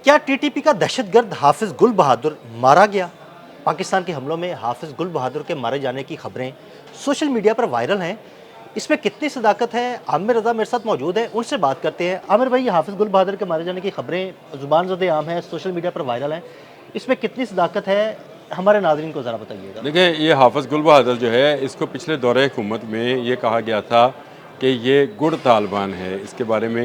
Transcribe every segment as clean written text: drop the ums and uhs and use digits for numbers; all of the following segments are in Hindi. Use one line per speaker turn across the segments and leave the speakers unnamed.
क्या टीटीपी का दहशतगर्द हाफिज गुल बहादुर मारा गया? पाकिस्तान के हमलों में हाफिज गुल बहादुर के मारे जाने की खबरें सोशल मीडिया पर वायरल हैं। इसमें कितनी सदाकत है? आमिर रज़ा मेरे साथ मौजूद है, उनसे बात करते हैं। आमिर भाई, हाफिज गुल बहादुर के मारे जाने की खबरें ज़ुबान ज़द आम है, सोशल मीडिया पर वायरल हैं, इसमें कितनी सदाकत है? हमारे नाज़रीन को ज़रा बताइएगा।
देखिए, ये हाफ़िज़ गुल बहादुर जो है, इसको पिछले दौरे हुकूमत में ये कहा गया था कि ये गुड तालिबान है। इसके बारे में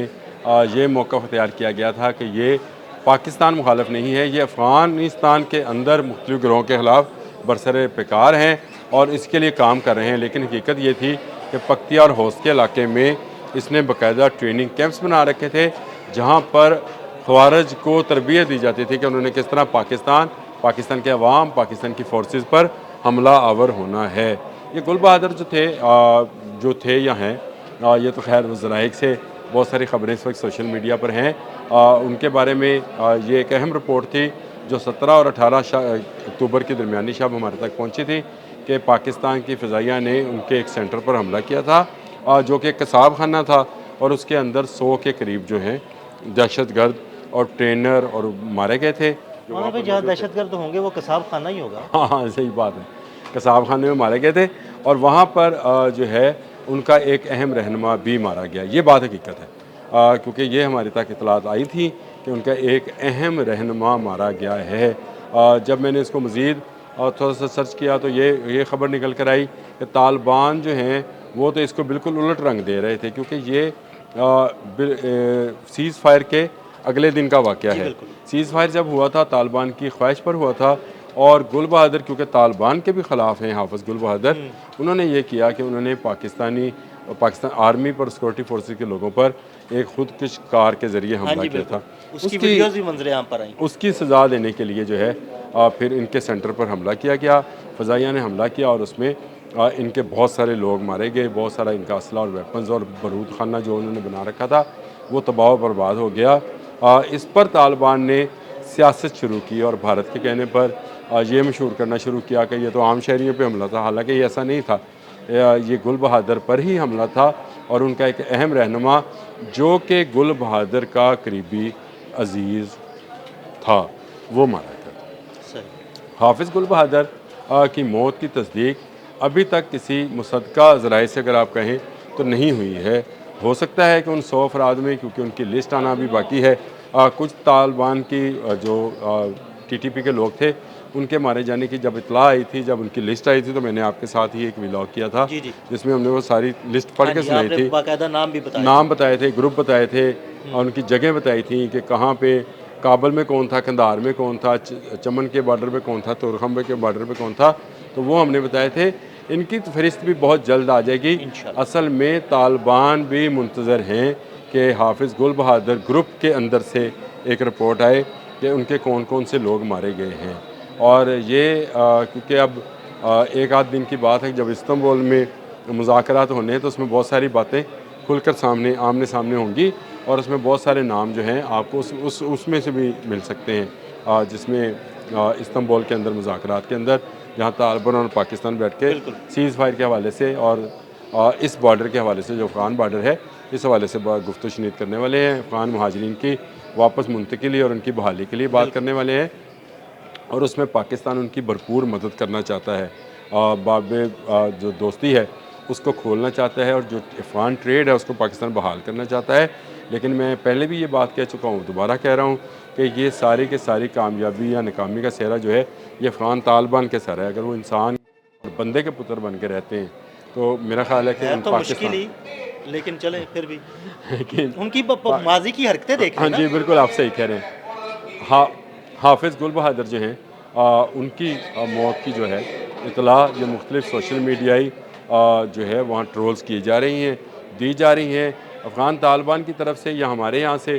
ये मौक़िफ़ अख्तियार किया गया था कि ये पाकिस्तान मुखालिफ नहीं है, ये अफ़गानिस्तान के अंदर मुख्तलिफ़ गिरोहों के ख़िलाफ़ बरसर पैकार हैं और इसके लिए काम कर रहे हैं। लेकिन हकीकत ये थी कि पक्तिया और होस्ट के इलाके में इसने बाकायदा ट्रेनिंग कैंप्स बना रखे थे, जहाँ पर ख़वारिज को तरबियत दी जाती थी कि उन्होंने किस तरह पाकिस्तान के अवाम, पाकिस्तान की फ़ोर्सेस पर हमला आवर होना है। ये गुल बहादुर जो थे या हैं, ये तो खैर ज़राइक से बहुत सारी ख़बरें इस वक्त सोशल मीडिया पर हैं। उनके बारे में ये एक अहम रिपोर्ट थी जो 17 और 18 अक्टूबर की दरमियानी शब हमारे तक पहुँची थी कि पाकिस्तान की फ़िज़ाइया ने उनके एक सेंटर पर हमला किया था, जो कि कसाब खाना था और उसके अंदर 100 के करीब जो हैं दहशतगर्द और ट्रेनर और मारे गए थे।
मौलाना भाई, जहाँ दहशतगर्द होंगे वो कसाब खाना ही होगा।
हाँ, हाँ, सही बात है। कसाब खाने में मारे गए थे और वहाँ पर जो है उनका एक अहम रहनुमा भी मारा गया। ये बात हकीकत है, क्योंकि ये हमारे तक इत्तलात आई थी कि उनका एक अहम रहनुमा मारा गया है। जब मैंने इसको मज़ीद थोड़ा सा सर्च किया तो ये ख़बर निकल कर आई कि तालिबान जो हैं वो तो इसको बिल्कुल उलट रंग दे रहे थे, क्योंकि ये सीज़ फायर के अगले दिन का वाक़या
जी
है।
बिल्कुल।
सीज़ फायर जब हुआ था तालिबान की ख्वाहिश पर हुआ था और गुल बहादुर क्योंकि तालिबान के भी ख़िलाफ़ हैं हाफ़िज़ गुल बहादुर, उन्होंने ये किया कि उन्होंने पाकिस्तान आर्मी पर सिक्योरिटी फोर्सेस के लोगों पर एक खुदकुश कार के ज़रिए
हाँ
हमला
जी
किया
बिल्कुल।
था।
उसकी वीडियोज़ भी मंजरे आम पर आई।
उसकी सज़ा देने के लिए जो है फिर इनके सेंटर पर हमला किया गया, फ़ज़ाइया ने हमला किया और उसमें इनके बहुत सारे लोग मारे गए, बहुत सारा इनका असला और वेपन्स और बारूद खाना जो उन्होंने बना रखा था वो तबाह व बर्बाद हो गया। इस पर तालिबान ने सियासत शुरू की और भारत के कहने पर ये मशहूर करना शुरू किया कि ये तो आम शहरियों पे हमला था, हालांकि ये ऐसा नहीं था। ये गुल बहादुर पर ही हमला था और उनका एक अहम रहनुमा जो कि गुल बहादुर का करीबी अजीज़ था, वो मारा गया।
सही।
हाफ़िज़ गुल बहादुर की मौत की तस्दीक अभी तक किसी मुसद्दक़ा ज़राए से अगर आप कहें तो नहीं हुई है। हो सकता है कि उन 100 अफराद में, क्योंकि उनकी लिस्ट आना अभी बाकी है, कुछ तालिबान की जो टीटीपी के लोग थे उनके मारे जाने की जब इत्तला आई थी, जब उनकी लिस्ट आई थी, तो मैंने आपके साथ ही एक व्लॉग किया था
जी जी।
जिसमें हमने वो सारी लिस्ट पढ़
हाँ
के
जी,
सुनाई
आपने
थी।
बाकायदा नाम भी बताए थे।
नाम बताए थे, ग्रुप बताए थे और उनकी जगह बताई थी कि कहाँ पे काबुल में कौन था, कंधार में कौन था, चमन के बॉर्डर पे कौन था, तुरखंबे के बॉर्डर पे कौन था, तो वो हमने बताए थे। इनकी तो फहरिस्त भी बहुत जल्द आ जाएगी।
इंशाल्लाह।
असल में तालिबान भी मुंतज़र हैं कि हाफ़िज़ गुल बहादुर ग्रुप के अंदर से एक रिपोर्ट आए कि उनके कौन कौन से लोग मारे गए हैं। और ये क्योंकि अब एक आध दिन की बात है, जब इस्तांबुल में मुज़ाकरात होने हैं तो उसमें बहुत सारी बातें खुलकर आमने सामने होंगी और उसमें बहुत सारे नाम जो हैं आपको उसमें से भी मिल सकते हैं, जिसमें इस्तांबुल के अंदर मुज़ाकरात के अंदर जहाँ तालिबान और पाकिस्तान बैठ के
बिल्कुल।
सीज़ फायर के हवाले से और इस बॉर्डर के हवाले से, जो अफ़गान बॉर्डर है, इस हवाले से गुफ्तगू शनीद करने वाले हैं। अफ़गान महाजरीन की वापस मुंतकिली और उनकी बहाली के लिए बात करने वाले हैं और उसमें पाकिस्तान उनकी भरपूर मदद करना चाहता है। बाब जो दोस्ती है उसको खोलना चाहता है और जो अफ़गान ट्रेड है उसको पाकिस्तान बहाल करना चाहता है। लेकिन मैं पहले भी ये बात कह चुका हूँ, दोबारा कह रहा हूँ कि ये सारी की सारी कामयाबी या नाकामी का सेहरा जो है ये अफ़गान तालिबान के सर है। अगर वो इंसान और बंदे के पुत्र बन के रहते हैं तो मेरा ख़्याल है कि
है
उन
तो मुश्किल
पाकिस्तान
ही, लेकिन चले फिर भी
लेकिन
उनकी माजी की हरकतें देख
हाँ
लें ना।
जी, बिल्कुल आप सही कह रहे हैं। हाँ, हाफ़िज़ गुल बहादुर जो हैं, उनकी मौत की जो है इत्तला जो मुख्तलिफ़ सोशल मीडियाई जो है वहाँ ट्रोल्स की जा रही हैं, दी जा रही हैं। अफ़गान तालिबान की तरफ से या हमारे यहाँ से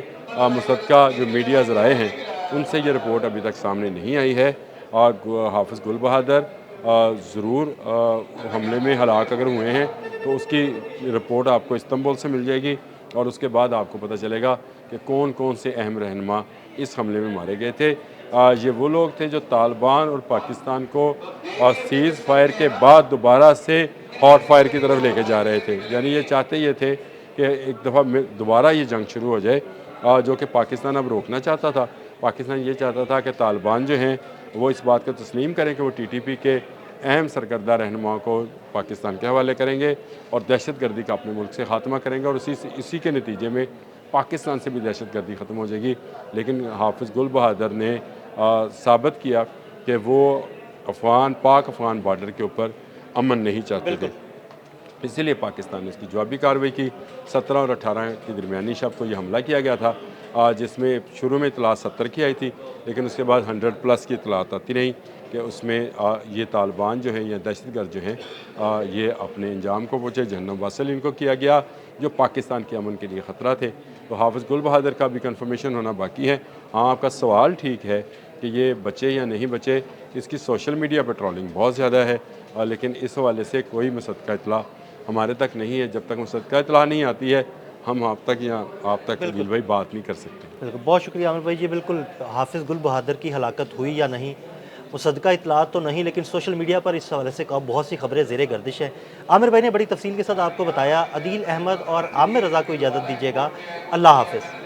मुसद्दक़ा जो मीडिया ज़राए हैं उनसे ये रिपोर्ट अभी तक सामने नहीं आई है। और हाफ़िज़ गुल बहादुर ज़रूर हमले में हलाक अगर हुए हैं तो उसकी रिपोर्ट आपको इस्तांबुल से मिल जाएगी और उसके बाद आपको पता चलेगा कि कौन कौन से अहम रहनुमा इस हमले में मारे गए थे। ये वो लोग थे जो तालिबान और पाकिस्तान को सीज़ फायर के बाद दोबारा से हॉट फायर की तरफ लेके जा रहे थे। यानी ये चाहते ये थे कि एक दफ़ा दोबारा ये जंग शुरू हो जाए, जो कि पाकिस्तान अब रोकना चाहता था। पाकिस्तान ये चाहता था कि तालिबान जो हैं वो इस बात को तस्लीम करें कि वो टीटीपी के अहम सरकर्दा रहनुमाओं को पाकिस्तान के हवाले करेंगे और दहशतगर्दी का अपने मुल्क से ख़ात्मा करेंगे, और इसी के नतीजे में पाकिस्तान से भी दहशतगर्दी ख़त्म हो जाएगी। लेकिन हाफिज़ गुल बहादुर ने साबित किया कि वो पाक अफ़गान बॉर्डर के ऊपर अमन नहीं चाहते थे, इसीलिए पाकिस्तान ने इसकी जवाबी कार्रवाई की। 17 और 18 की दरमियानी शब को ये हमला किया गया था, जिसमें शुरू में इतलात 70 की आई थी, लेकिन उसके बाद 100+ की इतलात आती रही कि उसमें ये तालिबान जो हैं या दहशतगर्द जो हैं ये अपने अंजाम को पहुँचे, जहन्नम वासिल इनको किया गया, जो पाकिस्तान के अमन के लिए ख़तरा थे। तो हाफिज़ गुल बहादुर का भी कन्फर्मेशन होना बाकी है। हाँ, आपका सवाल ठीक है कि ये बचे या नहीं बचे, इसकी सोशल मीडिया पर ट्रोलिंग बहुत ज़्यादा है, लेकिन इस हवाले से कोई मुसद्दक़ा इत्तला हमारे तक नहीं है। जब तक मुसद्दक़ा इत्तला नहीं आती है, हम आप तक या आप तक गिल भाई बात नहीं कर सकते।
बिल्कुल, बहुत शुक्रिया आमिर भाई जी। बिल्कुल, हाफिज़ गुल बहादुर की हलाकत हुई या नहीं, मुसद्दक़ा इत्तलात तो नहीं, लेकिन सोशल मीडिया पर इस हवाले से बहुत सी खबरें ज़ेरे गर्दिश है। आमिर भाई ने बड़ी तफसील के साथ आपको बताया। अदील अहमद और आमिर रज़ा को इजाज़त दीजिएगा। अल्लाह हाफ़िज़।